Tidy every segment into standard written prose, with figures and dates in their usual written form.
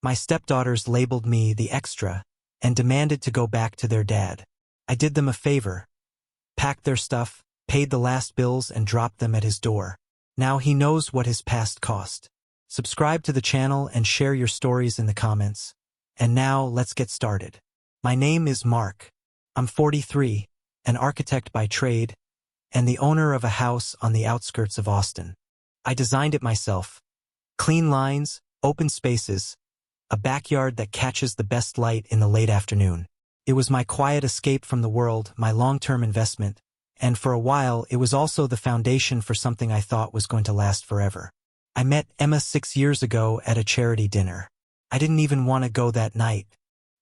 My stepdaughters labeled me the extra and demanded to go back to their dad. I did them a favor, packed their stuff, paid the last bills, and dropped them at his door. Now he knows what his past cost. Subscribe to the channel and share your stories in the comments. And now let's get started. My name is Mark. I'm 43, an architect by trade, and the owner of a house on the outskirts of Austin. I designed it myself. Clean lines, open spaces, a backyard that catches the best light in the late afternoon. It was my quiet escape from the world, my long-term investment, and for a while it was also the foundation for something I thought was going to last forever. I met Emma 6 years ago at a charity dinner. I didn't even want to go that night.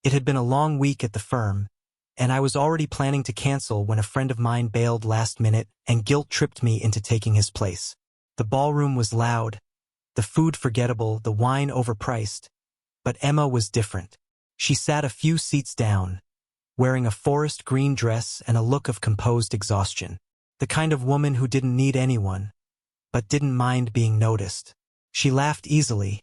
It had been a long week at the firm, and I was already planning to cancel when a friend of mine bailed last minute and guilt-tripped me into taking his place. The ballroom was loud, the food forgettable, the wine overpriced, but Emma was different. She sat a few seats down, wearing a forest green dress and a look of composed exhaustion. The kind of woman who didn't need anyone, but didn't mind being noticed. She laughed easily,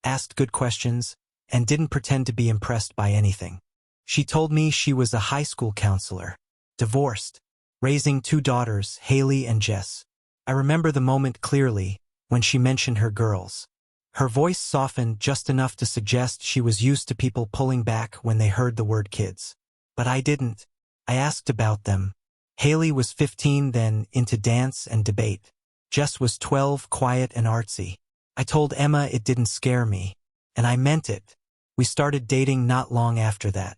asked good questions, and didn't pretend to be impressed by anything. She told me she was a high school counselor, divorced, raising 2 daughters, Haley and Jess. I remember the moment clearly when she mentioned her girls. Her voice softened just enough to suggest she was used to people pulling back when they heard the word kids. But I didn't. I asked about them. Haley was 15 then, into dance and debate. Jess was 12, quiet and artsy. I told Emma it didn't scare me, and I meant it. We started dating not long after that.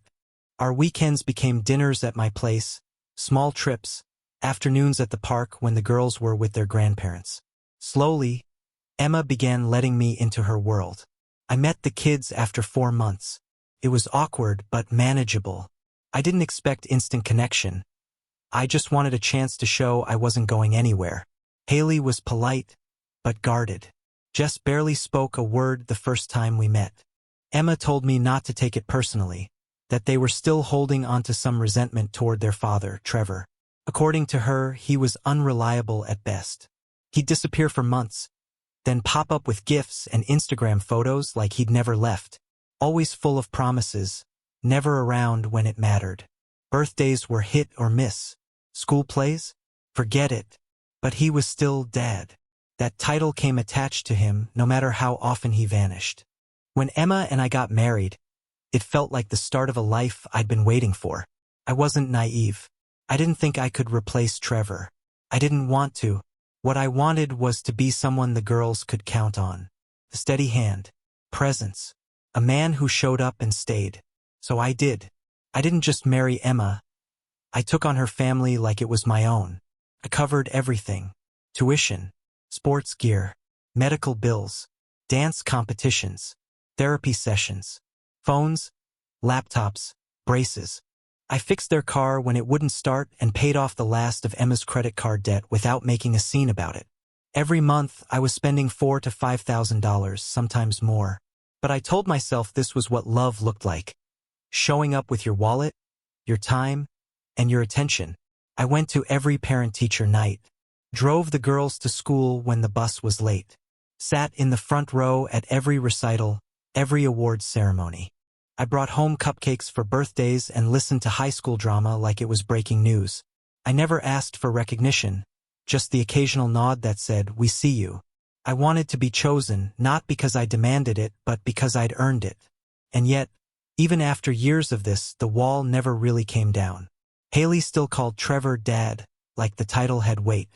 Our weekends became dinners at my place, small trips, afternoons at the park when the girls were with their grandparents. Slowly, Emma began letting me into her world. I met the kids after 4 months. It was awkward but manageable. I didn't expect instant connection. I just wanted a chance to show I wasn't going anywhere. Haley was polite, but guarded. Jess barely spoke a word the first time we met. Emma told me not to take it personally, that they were still holding onto some resentment toward their father, Trevor. According to her, he was unreliable at best. He'd disappear for months, then pop up with gifts and Instagram photos like he'd never left, always full of promises, never around when it mattered. Birthdays were hit or miss. School plays? Forget it. But he was still Dad. That title came attached to him no matter how often he vanished. When Emma and I got married, it felt like the start of a life I'd been waiting for. I wasn't naive. I didn't think I could replace Trevor. I didn't want to. What I wanted was to be someone the girls could count on. A steady hand. Presence. A man who showed up and stayed. So I did. I didn't just marry Emma. I took on her family like it was my own. I covered everything. Tuition, sports gear, medical bills, dance competitions, therapy sessions, phones, laptops, braces. I fixed their car when it wouldn't start and paid off the last of Emma's credit card debt without making a scene about it. Every month, I was spending $4,000 to $5,000, sometimes more. But I told myself this was what love looked like. Showing up with your wallet, your time, and your attention. I went to every parent-teacher night, drove the girls to school when the bus was late, sat in the front row at every recital, every awards ceremony. I brought home cupcakes for birthdays and listened to high school drama like it was breaking news. I never asked for recognition, just the occasional nod that said, "We see you." I wanted to be chosen, not because I demanded it, but because I'd earned it. And yet, even after years of this, the wall never really came down. Haley still called Trevor Dad, like the title had weight.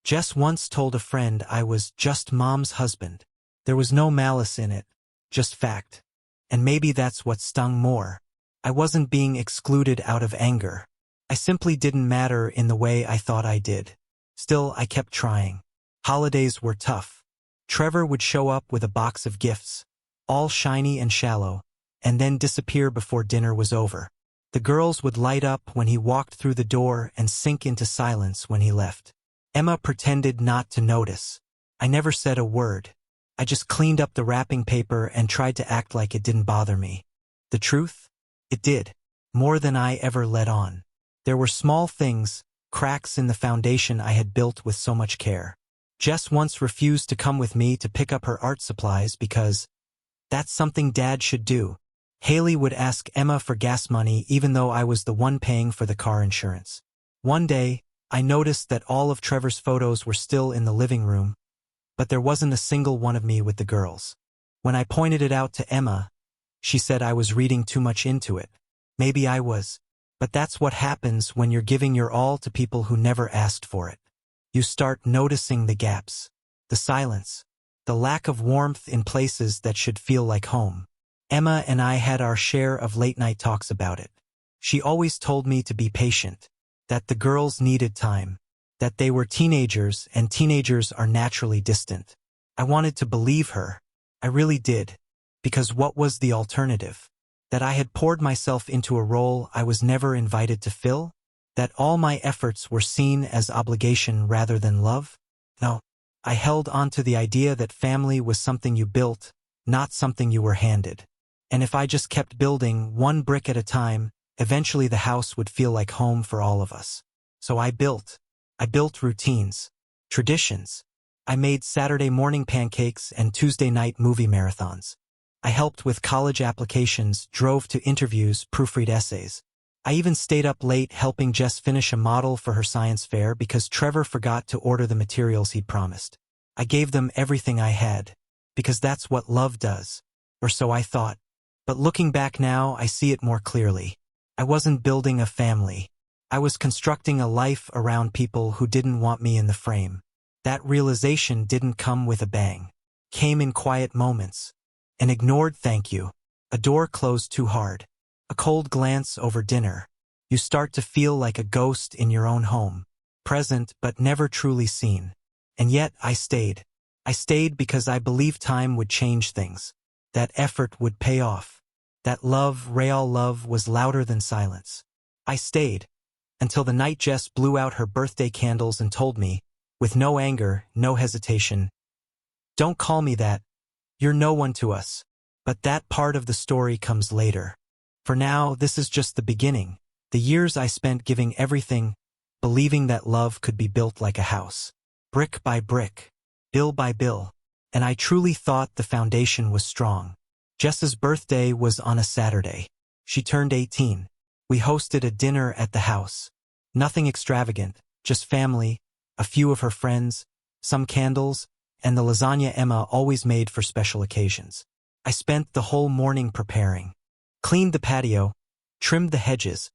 Jess once told a friend I was just Mom's husband. There was no malice in it, just fact. And maybe that's what stung more. I wasn't being excluded out of anger. I simply didn't matter in the way I thought I did. Still, I kept trying. Holidays were tough. Trevor would show up with a box of gifts, all shiny and shallow, and then disappear before dinner was over. The girls would light up when he walked through the door and sink into silence when he left. Emma pretended not to notice. I never said a word. I just cleaned up the wrapping paper and tried to act like it didn't bother me. The truth? It did. More than I ever let on. There were small things, cracks in the foundation I had built with so much care. Jess once refused to come with me to pick up her art supplies because That's something Dad should do. Haley would ask Emma for gas money even though I was the one paying for the car insurance. One day, I noticed that all of Trevor's photos were still in the living room, but there wasn't a single one of me with the girls. When I pointed it out to Emma, she said I was reading too much into it. Maybe I was. But that's what happens when you're giving your all to people who never asked for it. You start noticing the gaps, the silence, the lack of warmth in places that should feel like home. Emma and I had our share of late-night talks about it. She always told me to be patient, that the girls needed time, that they were teenagers and teenagers are naturally distant. I wanted to believe her. I really did. Because what was the alternative? That I had poured myself into a role I was never invited to fill? That all my efforts were seen as obligation rather than love? No. I held on to the idea that family was something you built, not something you were handed. And if I just kept building one brick at a time, eventually the house would feel like home for all of us. So I built routines, traditions. I made Saturday morning pancakes and Tuesday night movie marathons. I helped with college applications, drove to interviews, proofread essays. I even stayed up late helping Jess finish a model for her science fair because Trevor forgot to order the materials he'd promised. I gave them everything I had, because that's what love does. Or so I thought. But looking back now, I see it more clearly. I wasn't building a family. I was constructing a life around people who didn't want me in the frame. That realization didn't come with a bang. Came in quiet moments. An ignored thank you. A door closed too hard. A cold glance over dinner. You start to feel like a ghost in your own home. Present but never truly seen. And yet I stayed. I stayed because I believed time would change things. That effort would pay off. That love, real love, was louder than silence. I stayed. Until the night Jess blew out her birthday candles and told me, with no anger, no hesitation, "Don't call me that. You're no one to us." But that part of the story comes later. For now, this is just the beginning. The years I spent giving everything, believing that love could be built like a house. Brick by brick. Bill by bill. And I truly thought the foundation was strong. Jess's birthday was on a Saturday. She turned 18. We hosted a dinner at the house. Nothing extravagant, just family, a few of her friends, some candles, and the lasagna Emma always made for special occasions. I spent the whole morning preparing. Cleaned the patio, trimmed the hedges,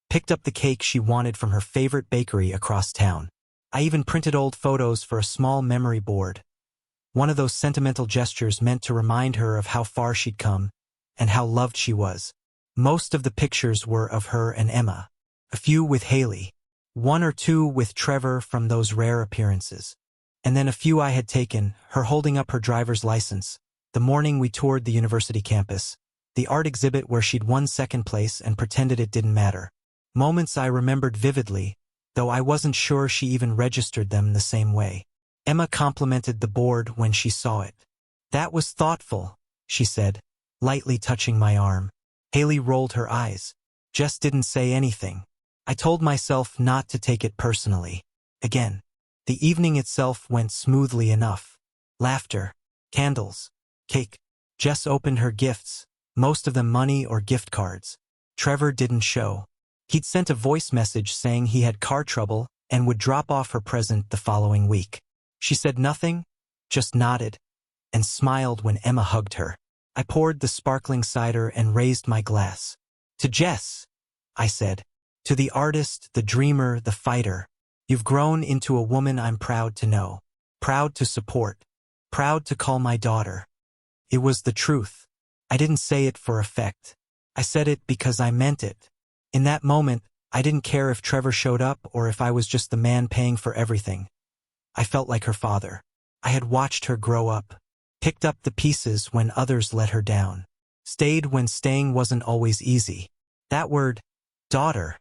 picked up the cake she wanted from her favorite bakery across town. I even printed old photos for a small memory board. One of those sentimental gestures meant to remind her of how far she'd come and how loved she was. Most of the pictures were of her and Emma. A few with Haley. One or two with Trevor from those rare appearances. And then a few I had taken, her holding up her driver's license, the morning we toured the university campus, the art exhibit where she'd won second place and pretended it didn't matter. Moments I remembered vividly, though I wasn't sure she even registered them the same way. Emma complimented the board when she saw it. "That was thoughtful," she said, lightly touching my arm. Haley rolled her eyes. Jess didn't say anything. I told myself not to take it personally. Again. The evening itself went smoothly enough. Laughter, candles, cake. Jess opened her gifts, most of them money or gift cards. Trevor didn't show. He'd sent a voice message saying he had car trouble and would drop off her present the following week. She said nothing, just nodded, and smiled when Emma hugged her. I poured the sparkling cider and raised my glass. "To Jess," I said. "To the artist, the dreamer, the fighter. You've grown into a woman I'm proud to know. Proud to support. Proud to call my daughter." It was the truth. I didn't say it for effect. I said it because I meant it. In that moment, I didn't care if Trevor showed up or if I was just the man paying for everything. I felt like her father. I had watched her grow up. Picked up the pieces when others let her down. Stayed when staying wasn't always easy. That word, daughter,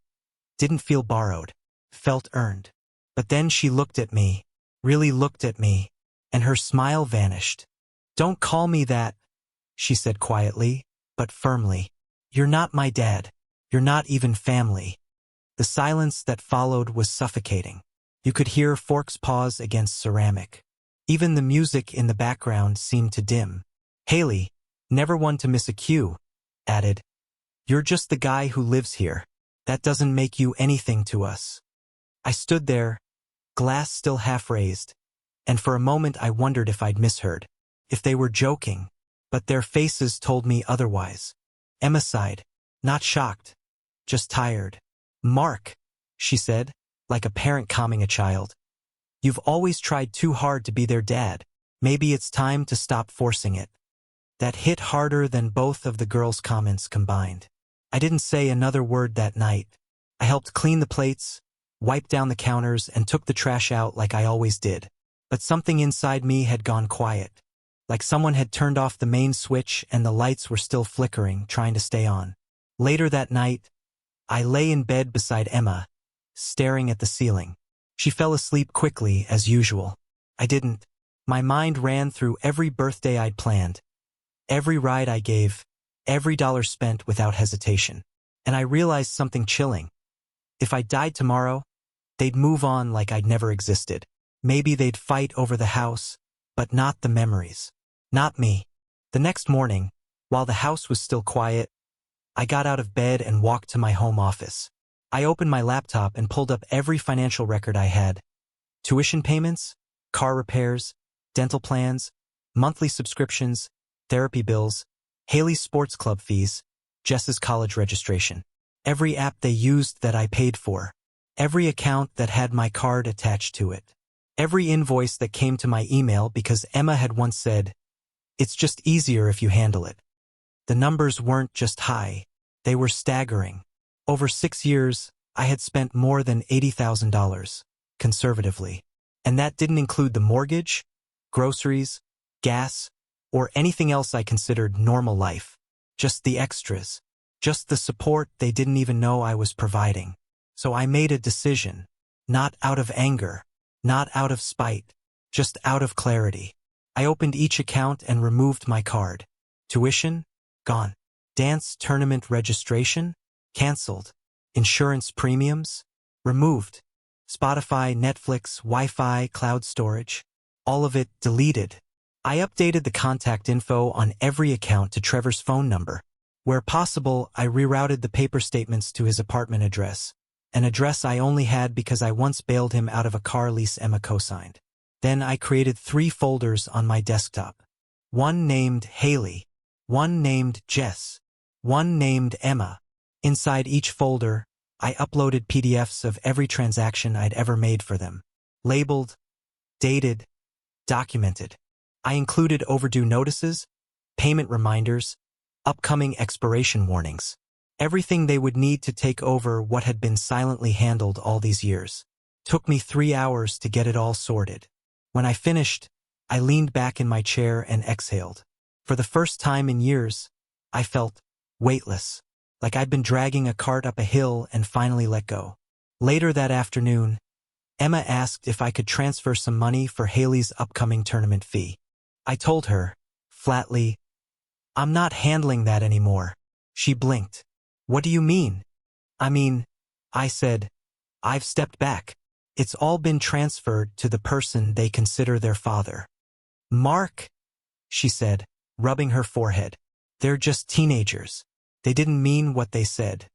didn't feel borrowed. Felt earned. But then she looked at me, really looked at me, and her smile vanished. "Don't call me that," she said quietly, but firmly. "You're not my dad. You're not even family." The silence that followed was suffocating. You could hear forks pause against ceramic. Even the music in the background seemed to dim. "Haley," Never one to miss a cue, added. You're just the guy who lives here. That doesn't make you anything to us. I stood there, glass still half raised, and for a moment I wondered if I'd misheard, if they were joking, but their faces told me otherwise. Emma sighed, not shocked, just tired. Mark, she said, like a parent calming a child. You've always tried too hard to be their dad. Maybe it's time to stop forcing it. That hit harder than both of the girls' comments combined. I didn't say another word that night. I helped clean the plates, wiped down the counters, and took the trash out like I always did. But something inside me had gone quiet. Like someone had turned off the main switch and the lights were still flickering, trying to stay on. Later that night, I lay in bed beside Emma, staring at the ceiling. She fell asleep quickly, as usual. I didn't. My mind ran through every birthday I'd planned, every ride I gave, every dollar spent without hesitation. And I realized something chilling. If I died tomorrow, they'd move on like I'd never existed. Maybe they'd fight over the house, but not the memories. Not me. The next morning, while the house was still quiet, I got out of bed and walked to my home office. I opened my laptop and pulled up every financial record I had. Tuition payments, car repairs, dental plans, monthly subscriptions, therapy bills, Haley's sports club fees, Jess's college registration. Every app they used that I paid for. Every account that had my card attached to it. Every invoice that came to my email because Emma had once said, "It's just easier if you handle it." The numbers weren't just high, they were staggering. Over 6 years, I had spent more than $80,000, conservatively. And that didn't include the mortgage, groceries, gas, or anything else I considered normal life. Just the extras. Just the support they didn't even know I was providing. So I made a decision. Not out of anger. Not out of spite. Just out of clarity. I opened each account and removed my card. Tuition? Gone. Dance tournament registration? Cancelled. Insurance premiums? Removed. Spotify, Netflix, Wi-Fi, cloud storage? All of it deleted. I updated the contact info on every account to Trevor's phone number. Where possible, I rerouted the paper statements to his apartment address, an address I only had because I once bailed him out of a car lease Emma co-signed. Then I created 3 folders on my desktop. One named Haley, one named Jess, one named Emma. Inside each folder, I uploaded PDFs of every transaction I'd ever made for them. Labeled, dated, documented. I included overdue notices, payment reminders, upcoming expiration warnings. Everything they would need to take over what had been silently handled all these years. Took me 3 hours to get it all sorted. When I finished, I leaned back in my chair and exhaled. For the first time in years, I felt weightless, like I'd been dragging a cart up a hill and finally let go. Later that afternoon, Emma asked if I could transfer some money for Haley's upcoming tournament fee. I told her, flatly, "I'm not handling that anymore." She blinked. "What do you mean?" I said, "I've stepped back. It's all been transferred to the person they consider their father." "Mark," she said, rubbing her forehead. "They're just teenagers. They didn't mean what they said."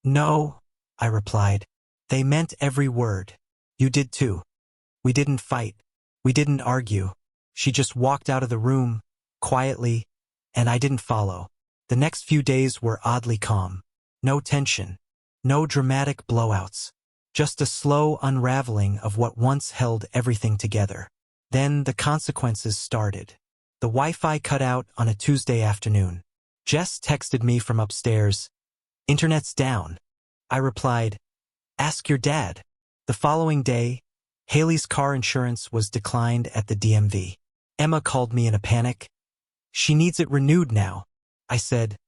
"No," I replied. "They meant every word. You did too. We didn't fight. We didn't argue." She just walked out of the room, quietly, and I didn't follow. The next few days were oddly calm. No tension. No dramatic blowouts. Just a slow unraveling of what once held everything together. Then the consequences started. The Wi-Fi cut out on a Tuesday afternoon. Jess texted me from upstairs, "Internet's down." I replied, "Ask your dad." The following day, Haley's car insurance was declined at the DMV. Emma called me in a panic. "She needs it renewed now," I said.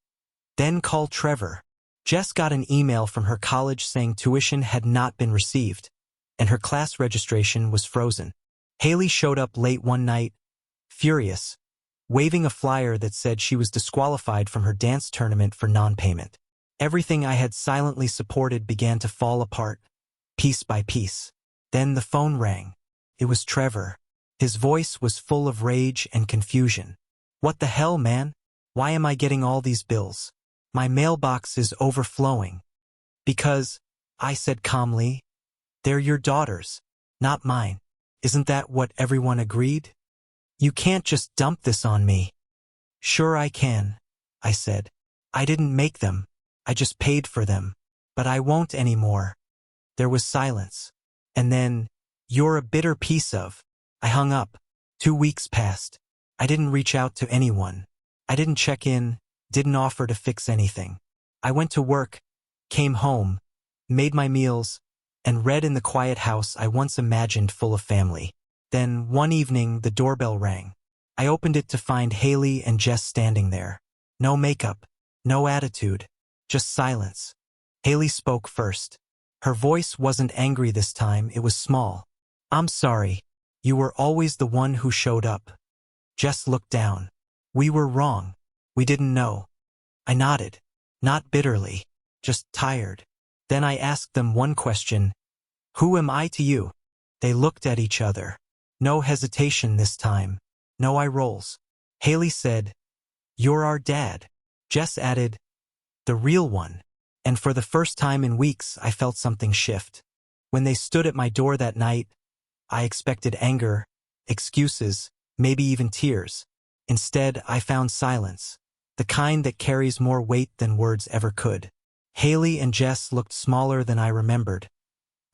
"Then call Trevor." Jess got an email from her college saying tuition had not been received, and her class registration was frozen. Haley showed up late one night, furious, waving a flyer that said she was disqualified from her dance tournament for non-payment. Everything I had silently supported began to fall apart, piece by piece. Then the phone rang. It was Trevor. His voice was full of rage and confusion. "What the hell, man? Why am I getting all these bills? My mailbox is overflowing. Because, I said calmly, they're your daughters, not mine. Isn't that what everyone agreed? You can't just dump this on me. Sure I can, I said. I didn't make them. I just paid for them. But I won't anymore. There was silence. And then, you're a bitter piece of. I hung up. 2 weeks passed. I didn't reach out to anyone. I didn't check in, didn't offer to fix anything. I went to work, came home, made my meals, and read in the quiet house I once imagined full of family. Then, one evening, the doorbell rang. I opened it to find Haley and Jess standing there. No makeup, no attitude, just silence. Haley spoke first. Her voice wasn't angry this time, it was small. I'm sorry. You were always the one who showed up. Jess looked down. We were wrong. We didn't know. I nodded. Not bitterly, just tired. Then I asked them one question. Who am I to you? They looked at each other. No hesitation this time. No eye rolls. Haley said, You're our dad. Jess added, The real one. And for the first time in weeks, I felt something shift. When they stood at my door that night, I expected anger, excuses, maybe even tears. Instead, I found silence, the kind that carries more weight than words ever could. Haley and Jess looked smaller than I remembered,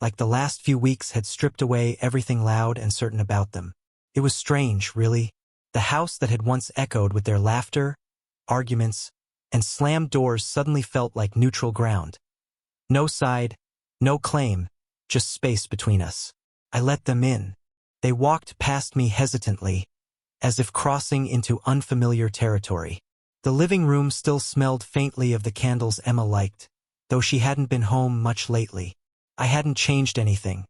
like the last few weeks had stripped away everything loud and certain about them. It was strange, really. The house that had once echoed with their laughter, arguments, and slammed doors suddenly felt like neutral ground. No side, no claim, just space between us. I let them in. They walked past me hesitantly, as if crossing into unfamiliar territory. The living room still smelled faintly of the candles Emma liked, though she hadn't been home much lately. I hadn't changed anything.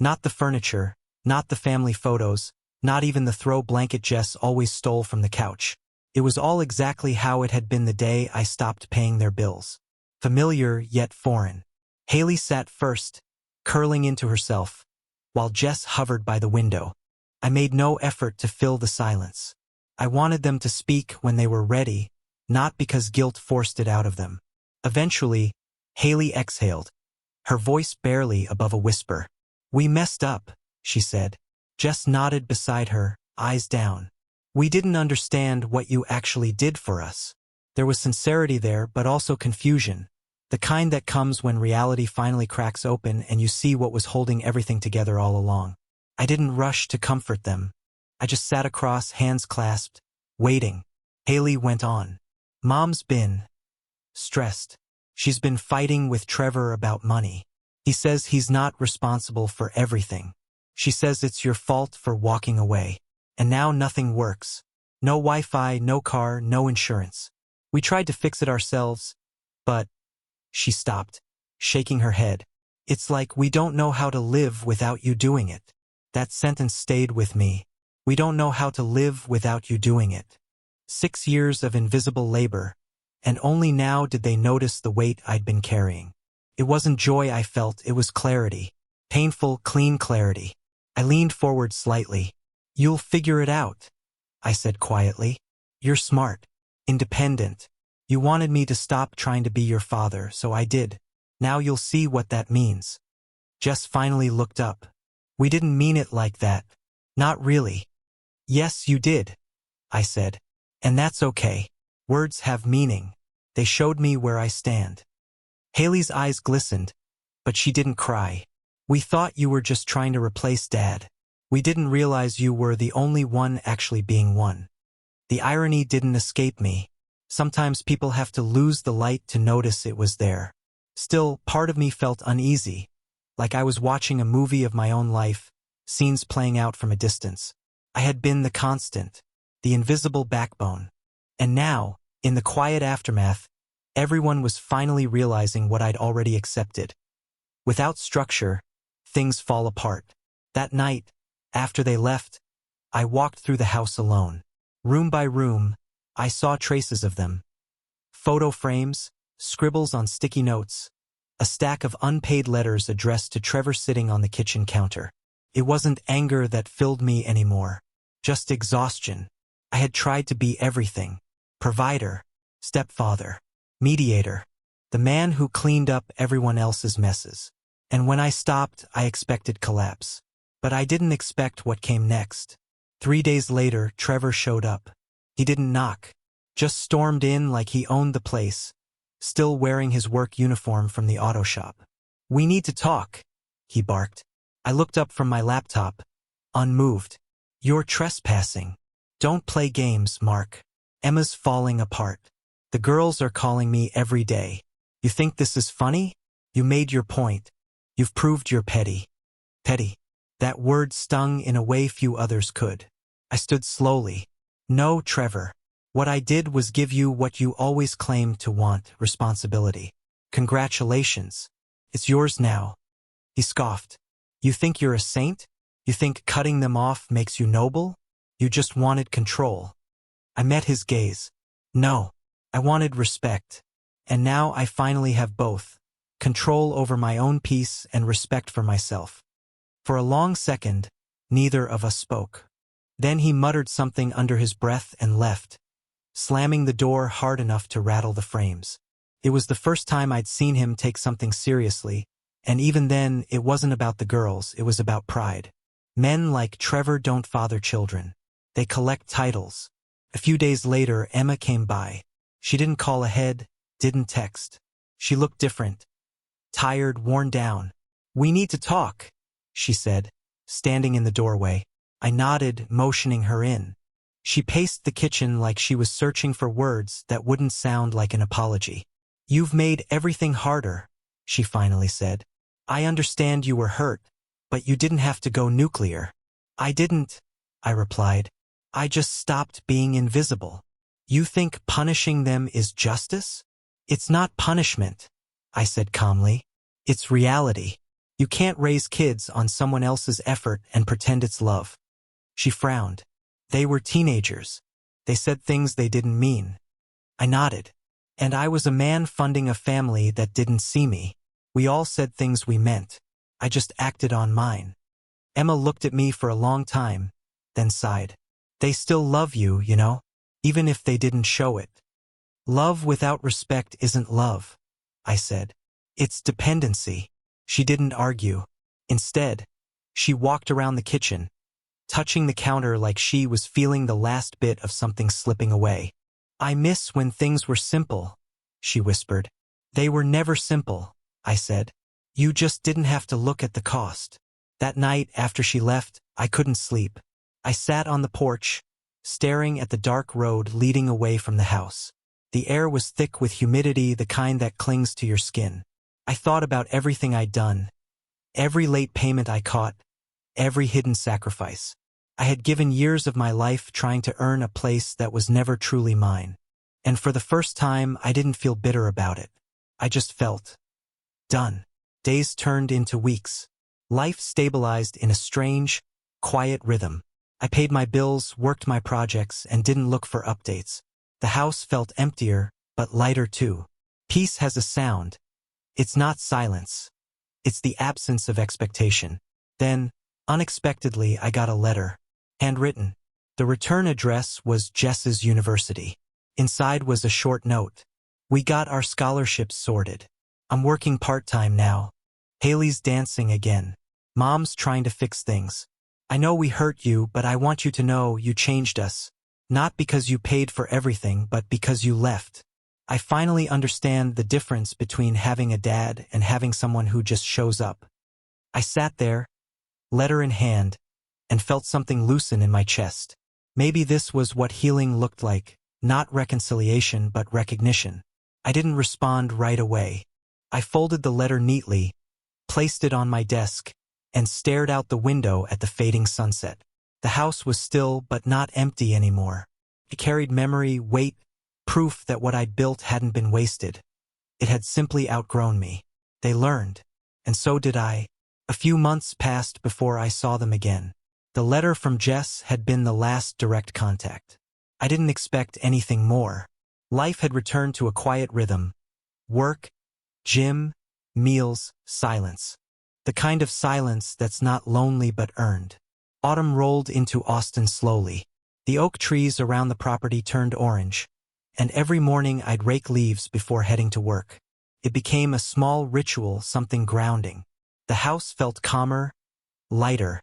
Not the furniture, not the family photos, not even the throw blanket Jess always stole from the couch. It was all exactly how it had been the day I stopped paying their bills. Familiar yet foreign. Haley sat first, curling into herself, while Jess hovered by the window. I made no effort to fill the silence. I wanted them to speak when they were ready, not because guilt forced it out of them. Eventually, Haley exhaled, her voice barely above a whisper. We messed up, she said. Jess nodded beside her, eyes down. We didn't understand what you actually did for us. There was sincerity there, but also confusion. The kind that comes when reality finally cracks open and you see what was holding everything together all along. I didn't rush to comfort them. I just sat across, hands clasped, waiting. Haley went on. Mom's been stressed. She's been fighting with Trevor about money. He says he's not responsible for everything. She says it's your fault for walking away. And now nothing works. No Wi-Fi, no car, no insurance. We tried to fix it ourselves, but... She stopped, shaking her head. It's like we don't know how to live without you doing it. That sentence stayed with me. We don't know how to live without you doing it. 6 years of invisible labor, and only now did they notice the weight I'd been carrying. It wasn't joy I felt, it was clarity. Painful, clean clarity. I leaned forward slightly. You'll figure it out, I said quietly. You're smart, independent. You wanted me to stop trying to be your father, so I did. Now you'll see what that means. Jess finally looked up. We didn't mean it like that. Not really. Yes, you did, I said. And that's okay. Words have meaning. They showed me where I stand. Haley's eyes glistened, but she didn't cry. We thought you were just trying to replace Dad. We didn't realize you were the only one actually being one. The irony didn't escape me. Sometimes people have to lose the light to notice it was there. Still, part of me felt uneasy, like I was watching a movie of my own life, scenes playing out from a distance. I had been the constant, the invisible backbone. And now, in the quiet aftermath, everyone was finally realizing what I'd already accepted. Without structure, things fall apart. That night, after they left, I walked through the house alone. Room by room, I saw traces of them. Photo frames, scribbles on sticky notes, a stack of unpaid letters addressed to Trevor sitting on the kitchen counter. It wasn't anger that filled me anymore, just exhaustion. I had tried to be everything. provider, stepfather, mediator, the man who cleaned up everyone else's messes. And when I stopped, I expected collapse. But I didn't expect what came next. 3 days later, Trevor showed up. He didn't knock, just stormed in like he owned the place, still wearing his work uniform from the auto shop. "We need to talk," he barked. I looked up from my laptop, unmoved. "You're trespassing. Don't play games, Mark. Emma's falling apart. The girls are calling me every day. You think this is funny? You made your point. You've proved you're petty." Petty. That word stung in a way few others could. I stood slowly. "No, Trevor. What I did was give you what you always claimed to want, responsibility. Congratulations. It's yours now." He scoffed. "You think you're a saint? You think cutting them off makes you noble? You just wanted control." I met his gaze. "No. I wanted respect. And now I finally have both. Control over my own peace and respect for myself." For a long second, neither of us spoke. Then he muttered something under his breath and left, slamming the door hard enough to rattle the frames. It was the first time I'd seen him take something seriously, and even then, it wasn't about the girls, it was about pride. Men like Trevor don't father children. They collect titles. A few days later, Emma came by. She didn't call ahead, didn't text. She looked different. Tired, worn down. "We need to talk," she said, standing in the doorway. I nodded, motioning her in. She paced the kitchen like she was searching for words that wouldn't sound like an apology. "You've made everything harder," she finally said. "I understand you were hurt, but you didn't have to go nuclear." "I didn't," I replied. "I just stopped being invisible." "You think punishing them is justice?" "It's not punishment," I said calmly. "It's reality. You can't raise kids on someone else's effort and pretend it's love." She frowned. "They were teenagers. They said things they didn't mean." I nodded. "And I was a man funding a family that didn't see me. We all said things we meant. I just acted on mine." Emma looked at me for a long time, then sighed. "They still love you, you know, even if they didn't show it." "Love without respect isn't love," I said. "It's dependency." She didn't argue. Instead, she walked around the kitchen, touching the counter like she was feeling the last bit of something slipping away. "I miss when things were simple," she whispered. "They were never simple," I said. "You just didn't have to look at the cost." That night, after she left, I couldn't sleep. I sat on the porch, staring at the dark road leading away from the house. The air was thick with humidity, the kind that clings to your skin. I thought about everything I'd done, every late payment I caught, every hidden sacrifice. I had given years of my life trying to earn a place that was never truly mine. And for the first time, I didn't feel bitter about it. I just felt done. Days turned into weeks. Life stabilized in a strange, quiet rhythm. I paid my bills, worked my projects, and didn't look for updates. The house felt emptier, but lighter too. Peace has a sound. It's not silence. It's the absence of expectation. Then, unexpectedly, I got a letter. Handwritten. The return address was Jess's university. Inside was a short note. "We got our scholarships sorted. I'm working part-time now. Haley's dancing again. Mom's trying to fix things. I know we hurt you, but I want you to know you changed us. Not because you paid for everything, but because you left. I finally understand the difference between having a dad and having someone who just shows up." I sat there, letter in hand, and felt something loosen in my chest. Maybe this was what healing looked like, not reconciliation but recognition. I didn't respond right away. I folded the letter neatly, placed it on my desk, and stared out the window at the fading sunset. The house was still but not empty anymore. It carried memory, weight, proof that what I'd built hadn't been wasted. It had simply outgrown me. They learned, and so did I. A few months passed before I saw them again. The letter from Jess had been the last direct contact. I didn't expect anything more. Life had returned to a quiet rhythm. Work, gym, meals, silence. The kind of silence that's not lonely but earned. Autumn rolled into Austin slowly. The oak trees around the property turned orange, and every morning I'd rake leaves before heading to work. It became a small ritual, something grounding. The house felt calmer, lighter,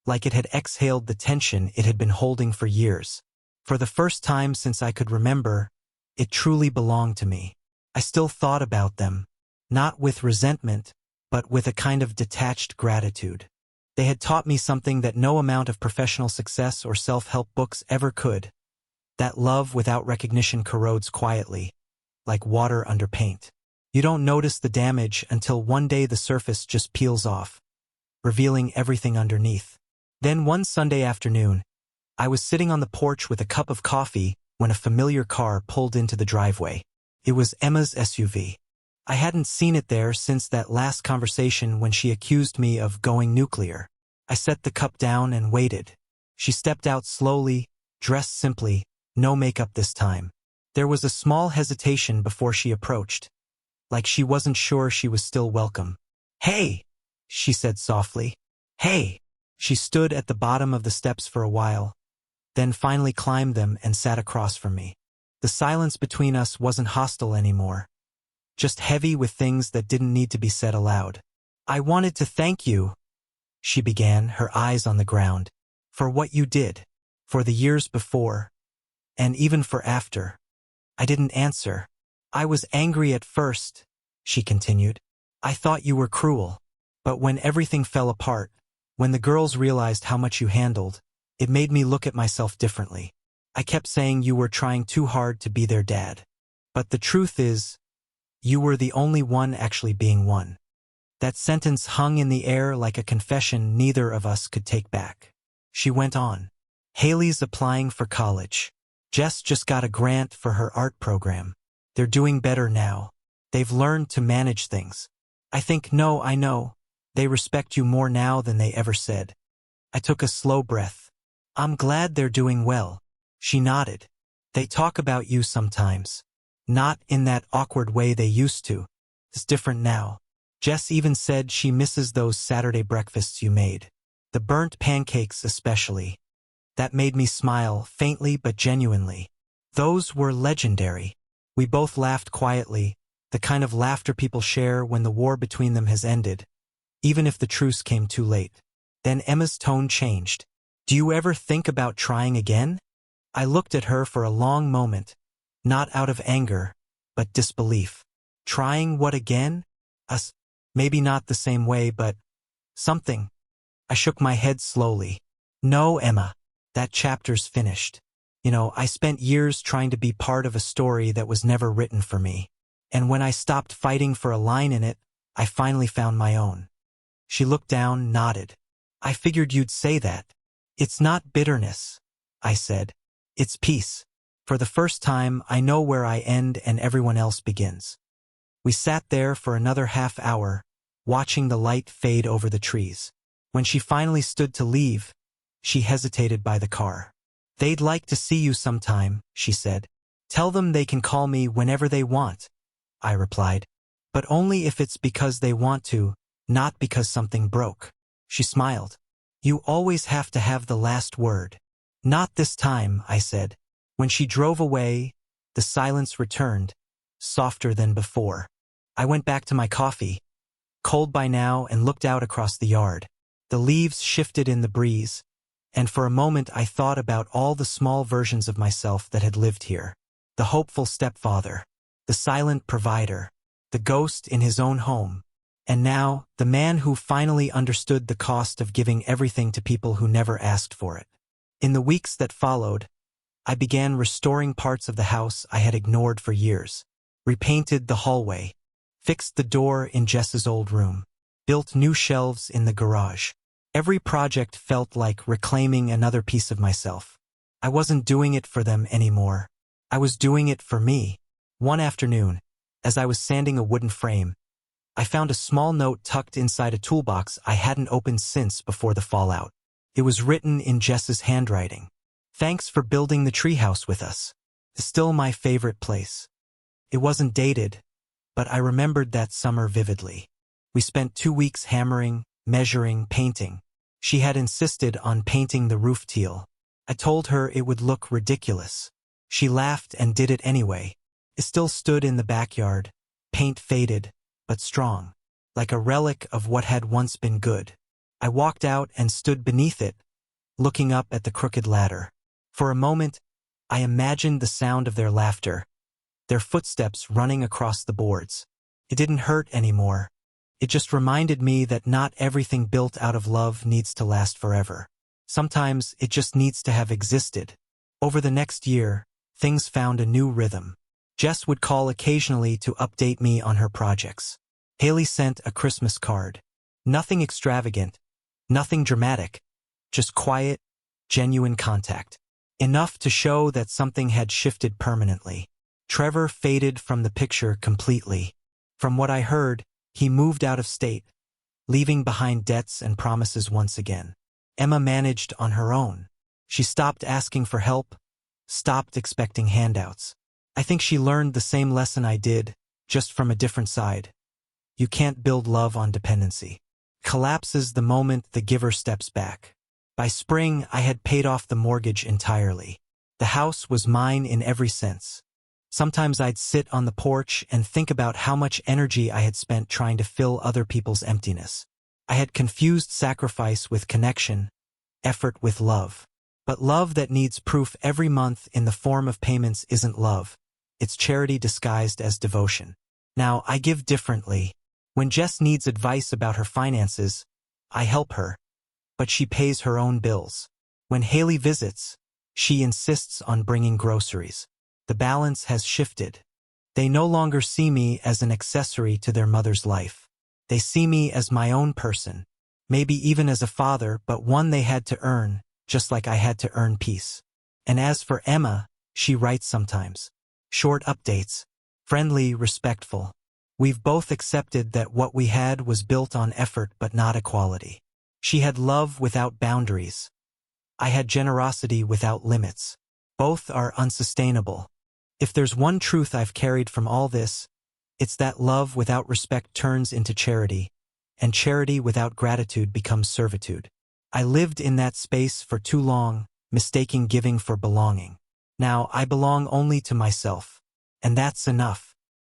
like it had exhaled the tension it had been holding for years. For the first time since I could remember, it truly belonged to me. I still thought about them, not with resentment, but with a kind of detached gratitude. They had taught me something that no amount of professional success or self-help books ever could. That love without recognition corrodes quietly, like water under paint. You don't notice the damage until one day the surface just peels off, revealing everything underneath. Then one Sunday afternoon, I was sitting on the porch with a cup of coffee when a familiar car pulled into the driveway. It was Emma's SUV. I hadn't seen it there since that last conversation when she accused me of going nuclear. I set the cup down and waited. She stepped out slowly, dressed simply, no makeup this time. There was a small hesitation before she approached, like she wasn't sure she was still welcome. "Hey," she said softly. "Hey." She stood at the bottom of the steps for a while, then finally climbed them and sat across from me. The silence between us wasn't hostile anymore, just heavy with things that didn't need to be said aloud. "I wanted to thank you," she began, her eyes on the ground, "for what you did, for the years before, and even for after." I didn't answer. "I was angry at first," she continued. "I thought you were cruel. But when everything fell apart, when the girls realized how much you handled, it made me look at myself differently. I kept saying you were trying too hard to be their dad. But the truth is, you were the only one actually being one." That sentence hung in the air like a confession neither of us could take back. She went on. "Haley's applying for college. Jess just got a grant for her art program. They're doing better now. They've learned to manage things. I know. They respect you more now than they ever said." I took a slow breath. "I'm glad they're doing well." She nodded. "They talk about you sometimes. Not in that awkward way they used to. It's different now. Jess even said she misses those Saturday breakfasts you made. The burnt pancakes especially." That made me smile, faintly but genuinely. Those were legendary. We both laughed quietly, the kind of laughter people share when the war between them has ended, even if the truce came too late. Then Emma's tone changed. "Do you ever think about trying again?" I looked at her for a long moment, not out of anger, but disbelief. "Trying what again? Us? Maybe not the same way, but something." I shook my head slowly. "No, Emma. That chapter's finished. I spent years trying to be part of a story that was never written for me. And when I stopped fighting for a line in it, I finally found my own." She looked down, nodded. "I figured you'd say that." "It's not bitterness," I said. "It's peace. For the first time, I know where I end and everyone else begins." We sat there for another half hour, watching the light fade over the trees. When she finally stood to leave, she hesitated by the car. "They'd like to see you sometime," she said. "Tell them they can call me whenever they want," I replied. "But only if it's because they want to, not because something broke." She smiled. "You always have to have the last word." "Not this time," I said. When she drove away, the silence returned, softer than before. I went back to my coffee, cold by now, and looked out across the yard. The leaves shifted in the breeze, and for a moment I thought about all the small versions of myself that had lived here. The hopeful stepfather, the silent provider, the ghost in his own home, and now the man who finally understood the cost of giving everything to people who never asked for it. In the weeks that followed, I began restoring parts of the house I had ignored for years, repainted the hallway, fixed the door in Jess's old room, built new shelves in the garage. Every project felt like reclaiming another piece of myself. I wasn't doing it for them anymore. I was doing it for me. One afternoon, as I was sanding a wooden frame, I found a small note tucked inside a toolbox I hadn't opened since before the fallout. It was written in Jess's handwriting. "Thanks for building the treehouse with us. It's still my favorite place." It wasn't dated, but I remembered that summer vividly. We spent 2 weeks hammering, measuring, painting. She had insisted on painting the roof teal. I told her it would look ridiculous. She laughed and did it anyway. It still stood in the backyard, paint faded, but strong, like a relic of what had once been good. I walked out and stood beneath it, looking up at the crooked ladder. For a moment, I imagined the sound of their laughter, their footsteps running across the boards. It didn't hurt anymore. It just reminded me that not everything built out of love needs to last forever. Sometimes it just needs to have existed. Over the next year, things found a new rhythm. Jess would call occasionally to update me on her projects. Haley sent a Christmas card. Nothing extravagant, nothing dramatic, just quiet, genuine contact. Enough to show that something had shifted permanently. Trevor faded from the picture completely. From what I heard, he moved out of state, leaving behind debts and promises once again. Emma managed on her own. She stopped asking for help, stopped expecting handouts. I think she learned the same lesson I did, just from a different side. You can't build love on dependency. Collapses the moment the giver steps back. By spring, I had paid off the mortgage entirely. The house was mine in every sense. Sometimes I'd sit on the porch and think about how much energy I had spent trying to fill other people's emptiness. I had confused sacrifice with connection, effort with love. But love that needs proof every month in the form of payments isn't love. It's charity disguised as devotion. Now, I give differently. When Jess needs advice about her finances, I help her, but she pays her own bills. When Haley visits, she insists on bringing groceries. The balance has shifted. They no longer see me as an accessory to their mother's life. They see me as my own person, maybe even as a father, but one they had to earn, just like I had to earn peace. And as for Emma, she writes sometimes. Short updates. Friendly, respectful. We've both accepted that what we had was built on effort but not equality. She had love without boundaries. I had generosity without limits. Both are unsustainable. If there's one truth I've carried from all this, it's that love without respect turns into charity, and charity without gratitude becomes servitude. I lived in that space for too long, mistaking giving for belonging. Now I belong only to myself, and that's enough.